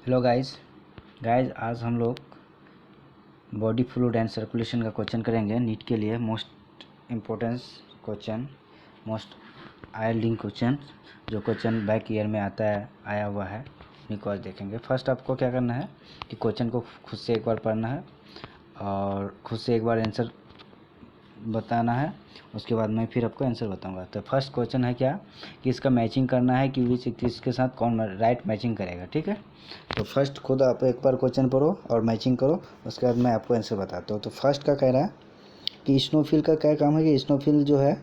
Hello guys आज हम लोग बॉडी फ्लूइड एंड सर्कुलेशन का क्वेश्चन करेंगे। नीट के लिए मोस्ट इम्पोर्टेंस क्वेश्चन, मोस्ट आयरलिंग क्वेश्चन, जो क्वेश्चन बैक ईयर में आया हुआ है, उन्हीं को आज देखेंगे। फर्स्ट आपको क्या करना है कि क्वेश्चन को खुद से एक बार पढ़ना है और खुद से एक बार आंसर बताना है। उसके बाद मैं फिर आपको आंसर बताऊंगा। तो फर्स्ट क्वेश्चन है क्या कि इसका मैचिंग करना है कि विच किसके साथ कौन राइट मैचिंग करेगा। ठीक है, तो फर्स्ट खुद आप एक बार क्वेश्चन पढ़ो और मैचिंग करो, उसके बाद मैं आपको आंसर बताता हूँ। तो फर्स्ट का कह रहा है कि स्नोफिल का क्या काम है कि स्नोफिल जो है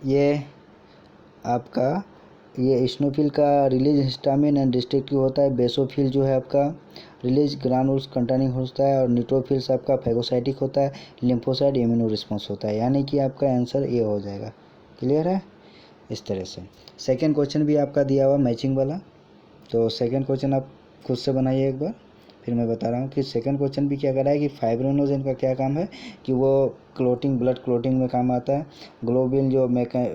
ये आपका स्नोफिल का रिलीज हिस्टामिन एंड डिस्ट्रक्टिव होता है। बेसोफिल जो है आपका रिलीज ग्रानुल्स कंटेनिंग होता है और न्यूट्रोफिल्स आपका फैगोसाइटिक होता है। लिम्फोसाइट इम्यूनो रिस्पॉन्स होता है, यानी कि आपका आंसर ये हो जाएगा। क्लियर है? इस तरह से सेकेंड क्वेश्चन भी आपका दिया हुआ मैचिंग वाला। तो सेकेंड क्वेश्चन आप खुद से बनाइए एक बार, फिर मैं बता रहा हूँ कि सेकेंड क्वेश्चन भी क्या कर रहा है कि फाइब्रिनोजेन का क्या काम है कि वो क्लोटिंग, ब्लड क्लोटिंग में काम आता है। ग्लोबिन जो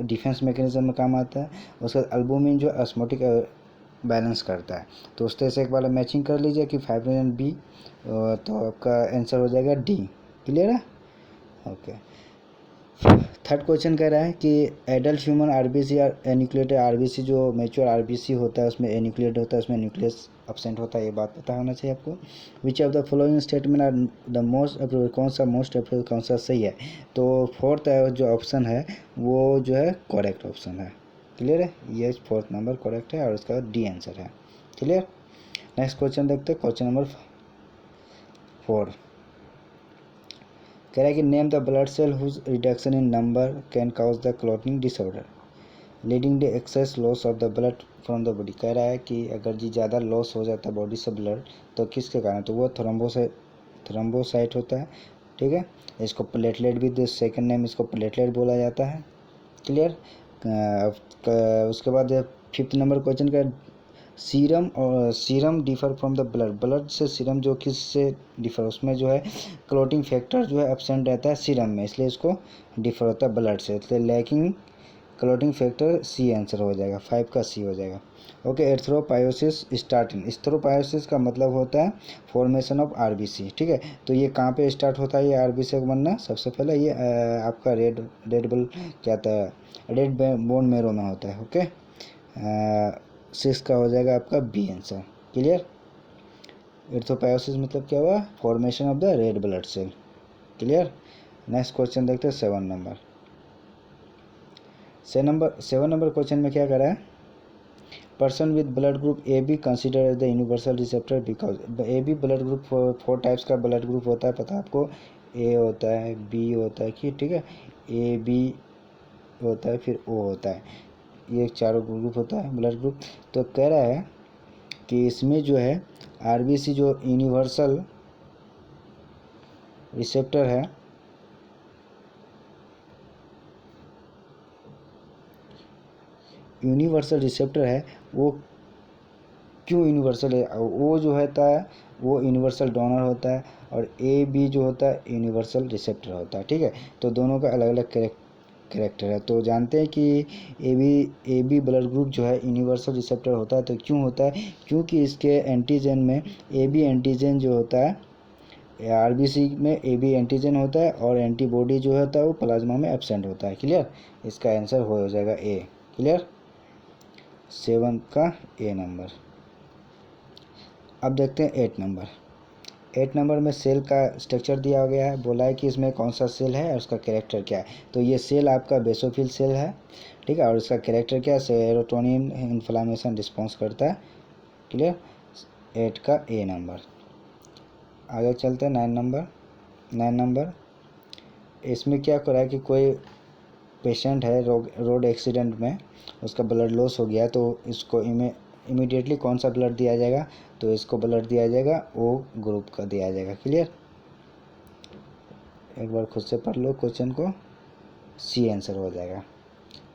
डिफेंस मैकेनिज्म में काम आता है। उसके बाद अल्बुमिन जो ऑस्मोटिक बैलेंस करता है। तो उस तरह से एक बार मैचिंग कर लीजिए कि फाइब्रिनोजेन बी, तो आपका आंसर हो जाएगा डी। क्लियर है? ओके। थर्ड क्वेश्चन कह रहा है कि एडल्ट ह्यूमन आरबीसी या एन्यूक्लिएटेड आरबीसी, जो मैच्योर आरबीसी होता है उसमें एन्यूक्लिएट होता है, उसमें न्यूक्लियस अब्सेंट होता है, ये बात पता होना चाहिए आपको। Which of the following statement are the most appropriate, कौन सा मोस्ट अप्रोप्रिएट, कौन सा सही है। तो फोर्थ जो ऑप्शन है वो जो है करेक्ट ऑप्शन है। क्लियर है? ये फोर्थ नंबर करेक्ट है और उसका डी आंसर है। क्लियर? नेक्स्ट क्वेश्चन देखते हैं, क्वेश्चन नंबर 4 कह रहा है कि name the blood cell whose reduction in number can cause the clotting disorder leading the excess loss of the blood from the body. कह रहा है कि अगर जी ज़्यादा लॉस हो जाता है बॉडी से ब्लड तो किसके कारण, तो वो थ्रोम्बोसाइट होता है। ठीक है, इसको प्लेटलेट भी, सेकंड नेम इसको प्लेटलेट बोला जाता है। क्लियर? उसके बाद फिफ्थ नंबर क्वेश्चन का सीरम और serum differ from the blood, blood से सीरम जो किस से डिफर, उसमें जो है क्लोटिंग फैक्टर जो है एब्सेंट रहता है सीरम में, इसलिए इसको डिफर होता है ब्लड से, इसलिए lacking clotting factor C answer हो जाएगा, 5 का सी हो जाएगा। ओके। एर्थ्रोपायोसिस स्टार्टिंग, एर्थ्रोपायोसिस का मतलब होता है फॉर्मेशन ऑफ आरबीसी। ठीक है, तो ये कहाँ पे स्टार्ट होता है ये आरबीसी का बनना? सबसे पहले ये आपका रेड बल क्या था, रेड बोन मेरो में होता है। ओके, 6 का हो जाएगा आपका बी आंसर। क्लियर? एर्थ्रोपायोसिस मतलब क्या हुआ? Formation of the red blood cell. Clear? Next question देखते हैं 7 नंबर। 7 नंबर क्वेश्चन में क्या कर रहा है, person with blood group A B consider as the universal receptor because A B blood group 4 types का ब्लड ग्रुप होता है, पता है आपको। ए होता है, बी होता है कि, ठीक है, ए बी होता है, फिर ओ होता है, ये चारों ग्रुप होता है ब्लड ग्रुप। तो कह रहा है कि इसमें जो है आरबीसी जो यूनिवर्सल रिसेप्टर है, वो क्यों यूनिवर्सल है? वो जो होता है वो यूनिवर्सल डोनर होता है और ए बी जो होता है यूनिवर्सल रिसेप्टर होता है। ठीक है, तो दोनों का अलग अलग कैरेक्टर है। तो जानते हैं कि ए बी ब्लड ग्रुप जो है यूनिवर्सल रिसेप्टर होता है। तो क्यों होता है? क्योंकि इसके एंटीजन में ए बी एंटीजन जो होता है आरबीसी में ए बी एंटीजन होता है और एंटीबॉडी जो होता है वो प्लाज्मा में एब्सेंट होता है। क्लियर? इसका आंसर हो जाएगा ए। क्लियर? 7 का ए नंबर। अब देखते हैं 8 नंबर। 8 नंबर में सेल का स्ट्रक्चर दिया गया है, बोला है कि इसमें कौन सा सेल है और उसका कैरेक्टर क्या है। तो ये सेल आपका बेसोफिल सेल है। ठीक है, और इसका कैरेक्टर क्या है? सेरोटोनिन इन्फ्लामेशन रिस्पॉन्स करता है। क्लियर? 8 का ए नंबर। आगे चलते हैं 9 नंबर। इसमें क्या कर रहा है कि कोई पेशेंट है रोड एक्सीडेंट में, उसका ब्लड लॉस हो गया, तो इसको इमीडिएटली कौन सा ब्लड दिया जाएगा? तो इसको ब्लड दिया जाएगा ओ ग्रुप का दिया जाएगा। क्लियर? एक बार खुद से पढ़ लो क्वेश्चन को, सी आंसर हो जाएगा।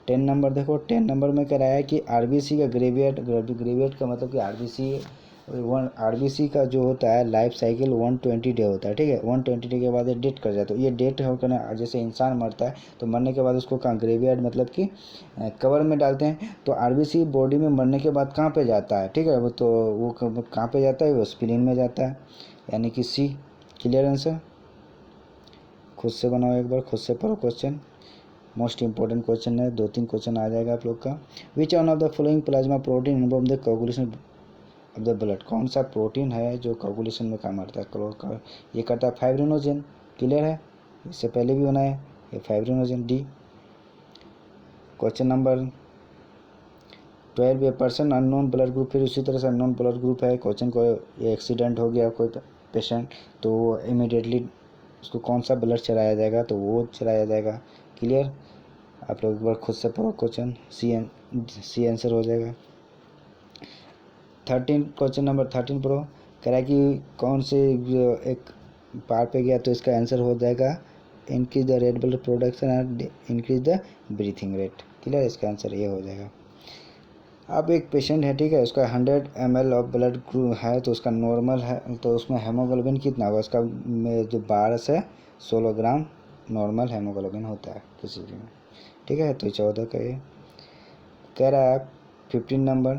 10 नंबर देखो, 10 नंबर में कह रहा है कि आरबीसी का ग्रेविएट का मतलब कि आरबीसी आरबीसी का जो होता है लाइफ साइकिल 120 डे होता है, ठीक है। 120 डे के बाद ये डेट कर जाता है। ये डेट होकर ना, जैसे इंसान मरता है तो मरने के बाद उसको कहाँ ग्रेवयार्ड मतलब कि कबर में डालते हैं। तो आरबीसी बॉडी में मरने के बाद कहाँ पे जाता है, ठीक है। वो तो वो कहाँ पे जाता है, वो स्प्लीन में जाता है, यानी कि सी। Clear answer. खुद से बनाओ एक बार, खुद से पढ़ो क्वेश्चन, मोस्ट इंपॉर्टेंट क्वेश्चन है, 2-3 क्वेश्चन आ जाएगा आप लोग का। Which one of the following plasma protein involve the coagulation of the blood. कौन सा प्रोटीन है जो कोगुलेशन में काम करता है? ये करता है फाइब्रिनोजन। क्लियर है, इससे पहले भी बनाया ये fibrinogen. D. Question number 12, a person unknown blood group. फिर उसी तरह से अननोन ब्लड ग्रुप है। क्वेश्चन को एक्सीडेंट हो गया कोई पेशेंट, तो इमीडिएटली उसको कौन सा ब्लड चलाया जाएगा, तो वो चलाया जाएगा। क्लियर। आप लोग एक बार खुद से पढ़ो क्वेश्चन, सी आंसर हो जाएगा। 13, क्वेश्चन नंबर 13 पढ़ो। कह रहा है कि कौन से एक पार पे गया, तो इसका आंसर हो जाएगा increase the red blood production and increase the breathing rate. Clear, इसका आंसर ये हो जाएगा। अब एक पेशेंट है, ठीक है, उसका 100 ml ऑफ ब्लड ग्रुप है, तो उसका नॉर्मल है, तो उसमें हेमोग्लोबिन कितना होगा उसका, जो 12 से 16 ग्राम नॉर्मल हेमोग्लोबिन होता है किसी भी में, ठीक है। तो 14 का ये कह रहा है। 15 नंबर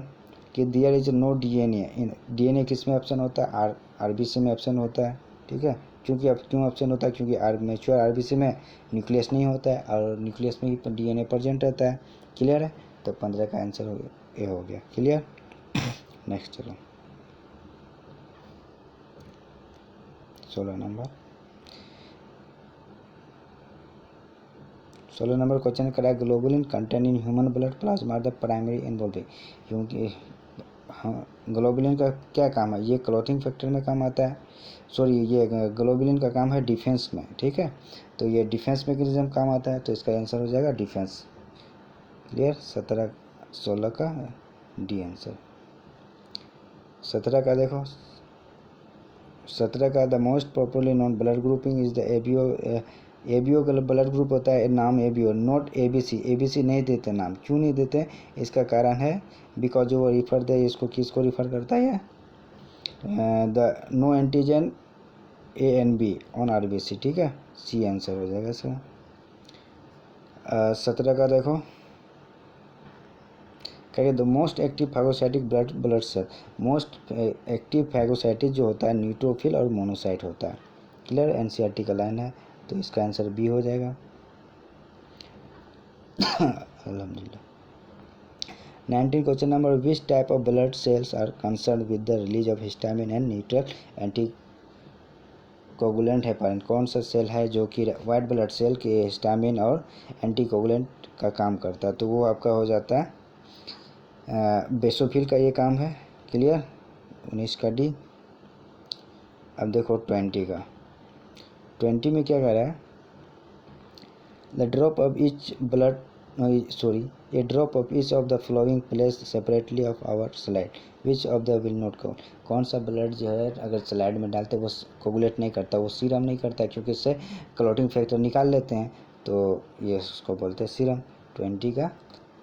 कि there is no DNA. DNA किस में ऑप्शन होता है, आरबीसी में ऑप्शन होता है, ठीक है। क्योंकि अब क्यों ऑप्शन होता है, क्योंकि मैच्योर आरबीसी में न्यूक्लियस नहीं होता है, और न्यूक्लियस में ही डीएनए प्रेजेंट रहता है। क्लियर है, तो 15 का आंसर हो गया, ये हो गया। क्लियर। नेक्स्ट चलो 16 नंबर क्वेश्चन करा। Globulin contain in human blood plasma are the primary involving. क्योंकि हाँ, ग्लोबुलिन का क्या काम है, ये क्लॉथिंग फैक्टर में काम आता है। सॉरी, ये ग्लोबुलिन का काम है डिफेंस में, ठीक है। तो ये डिफेंस मैकेनिज्म काम आता है, तो इसका आंसर हो जाएगा डिफेंस। क्लियर। 16 का डी आंसर। 17 का देखो, 17 का the most popularly non blood grouping is the ABO. ABO का ब्लड ग्रुप होता है, नाम एबीओ, नॉट एबीसी। एबीसी नहीं देते नाम, क्यों नहीं देते, इसका कारण है बिकॉज जो वो रिफर दे, इसको किसको रिफर करता है, the no antigen A and B on RBC, ठीक है। सी आंसर हो जाएगा सर। 17 का देखो, कहेंगे the most active phagocytic blood cell. Most active phagocytic जो होता है न्यूट्रोफिल और मोनोसाइट होता है। क्लियर, एनसीईआरटी का लाइन है, तो इसका आंसर बी हो जाएगा। अल्हम्दुलिल्लाह। 19 question number, which type of blood cells are concern with the release of histamine and neutral anticoagulant heparin. कौन सा सेल है जो कि वाइट ब्लड सेल के हिस्टामिन और एंटी कोगुलेंट का काम करता है, तो वो आपका हो जाता है बेसोफिल का ये काम है। क्लियर। 19 का डी। अब देखो 20 का। 20 में क्या कह रहा है, the drop of each blood a drop of each of the flowing place separately of our slide, which of the will not को। कौन सा ब्लड जो है अगर स्लाइड में डालते वो कोगुलेट नहीं करता, वो सीरम नहीं करता, क्योंकि इससे क्लॉटिंग फैक्टर निकाल लेते हैं, तो ये उसको बोलते हैं सीरम। 20 का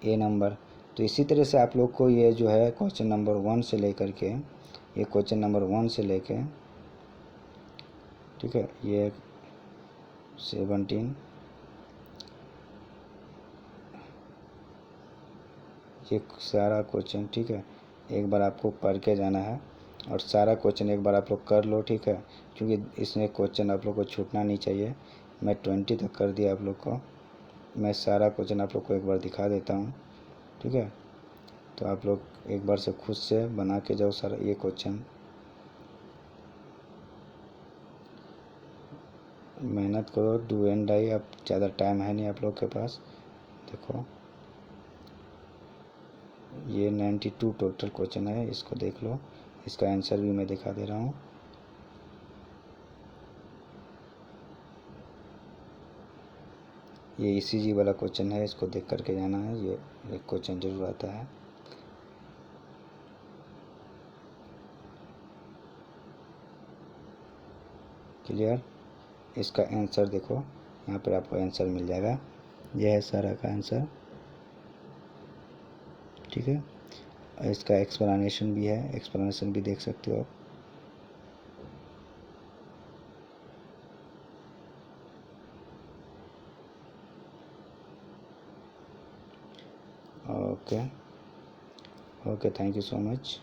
ए नंबर। तो इसी तरह से आप लोग को ये जो है क्वेश्चन नंबर 1 से लेकर के, ये क्वेश्चन नंबर 1 से लेके, ठीक है, ये 17, ये सारा क्वेश्चन, ठीक है, एक बार आपको पढ़ के जाना है, और सारा क्वेश्चन एक बार आप लोग कर लो, ठीक है, क्योंकि इसमें क्वेश्चन आप लोग को छूटना नहीं चाहिए। मैं 20 तक कर दिया आप लोग को, मैं सारा क्वेश्चन आप लोग को एक बार दिखा देता हूँ, ठीक है। तो आप लोग एक बार से खुद से बना के जाओ सारा ये क्वेश्चन, मेहनत करो, डू एंड डाई। अब ज़्यादा टाइम है नहीं आप लोग के पास। देखो ये 92 टोटल क्वेश्चन है, इसको देख लो, इसका आंसर भी मैं दिखा दे रहा हूँ। ये ईसीजी वाला क्वेश्चन है, इसको देख करके जाना है, ये एक क्वेश्चन जरूर आता है। क्लियर। इसका आंसर देखो, यहाँ पर आपको आंसर मिल जाएगा, यह है सारा का आंसर, ठीक है। इसका एक्सप्लेनेशन भी है, एक्सप्लेनेशन भी देख सकते हो आप। Okay okay, thank you so much.